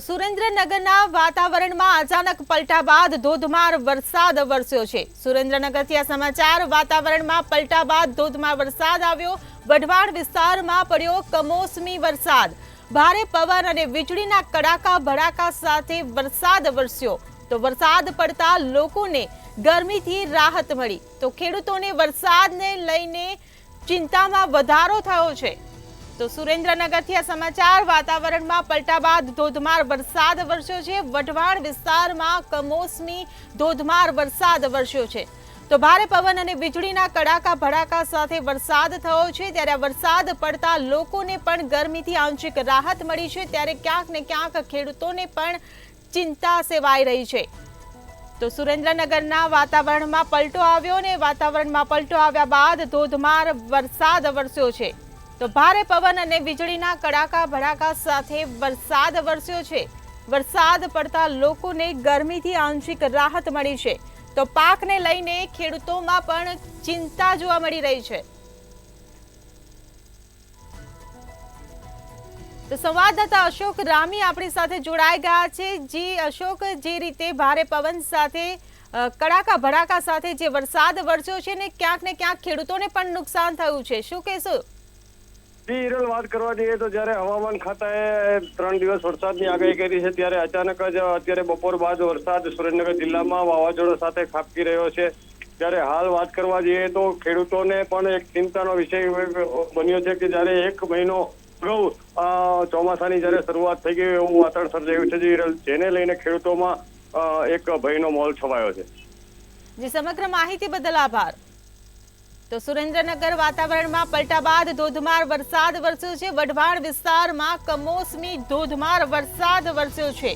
તો સુરેન્દ્રનગરના વાતાવરણમાં અચાનક પલટા બાદ ધોધમાર વરસાદ વરસ્યો છે। સુરેન્દ્રનગરથી આ સમાચાર। વાતાવરણમાં પલટા બાદ ધોધમાર વરસાદ આવ્યો। વઢવાણ વિસ્તારમાં પડ્યો કમોસમી વરસાદ। ભારે પવન અને વીજળીના કડાકા ભડાકા સાથે વરસાદ વરસ્યો। તો વરસાદ પડતા લોકોને ગરમીથી રાહત મળી। તો ખેડૂતોને વરસાદને લઈને ચિંતામાં વધારો થયો છે। તો સુરેન્દ્રનગરથી આ સમાચાર। વાતાવરણમાં પલટા બાદ ધોધમાર વરસાદ વરસ્યો છે। વઢવાણ વિસ્તારમાં કમોસમી ધોધમાર વરસાદ વરસ્યો છે। તો ભારે પવન અને વીજળીના કડાકા ભડાકા સાથે વરસાદ થયો છે। ત્યારે વરસાદ પડતા લોકોને પણ ગરમીથી આંશિક રાહત મળી છે। ત્યારે ક્યાંક ને ક્યાંક ખેડૂતોને પણ ચિંતા સેવાઈ રહી છે। તો સુરેન્દ્રનગરના વાતાવરણમાં પલટો આવ્યો ને વાતાવરણમાં પલટો આવ્યા બાદ ધોધમાર વરસાદ વરસ્યો છે। તો ભારે પવન અને વીજળીના કડાકા ભડાકા સાથે વરસાદ વરસ્યો છે। વરસાદ પડતા લોકોને ગરમીથી આંશિક રાહત મળી છે। તો પાકને લઈને ખેડૂતોમાં પણ ચિંતા જોવા મળી રહી છે। તો સંવાદદાતા અશોક રામી આપણી સાથે જોડાઈ ગયા છે। જી અશોક, જે રીતે ભારે પવન સાથે કડાકા ભડાકા સાથે જે વરસાદ વરસ્યો છે ને ક્યાંક ને ક્યાંક ખેડૂતોને પણ નુકસાન થયું છે, શું કહેશો? જી હિરલ, વાત કરવા જઈએ તો જ્યારે હવામાન ખાતાએ 3 દિવસ વરસાદની આગાહી કરી છે ત્યારે અચાનક જ અત્યારે બપોર બાદ વરસાદ સુરેન્દ્રનગર જિલ્લામાં વાવાઝોડા સાથે ખાબકી રહ્યો છે। ત્યારે હાલ વાત કરવા જઈએ તો ખેડૂતોને પણ એક ચિંતાનો વિષય બન્યો છે કે જ્યારે 1 મહિનો અગાઉ ચોમાસાની જ્યારે શરૂઆત થઈ ગઈ એવું વાતાવરણ સર્જાયું છે હિરલ, જેને લઈને ખેડૂતોમાં એક ભયનો માહોલ છવાયો છે। જે સમગ્ર માહિતી બદલ આભાર। તો સુરેન્દ્રનગર વાતાવરણમાં પલટા બાદ ધોધમાર વરસાદ વરસ્યો છે। વઢવાણ વિસ્તારમાં કમોસમી ધોધમાર વરસાદ વરસ્યો છે।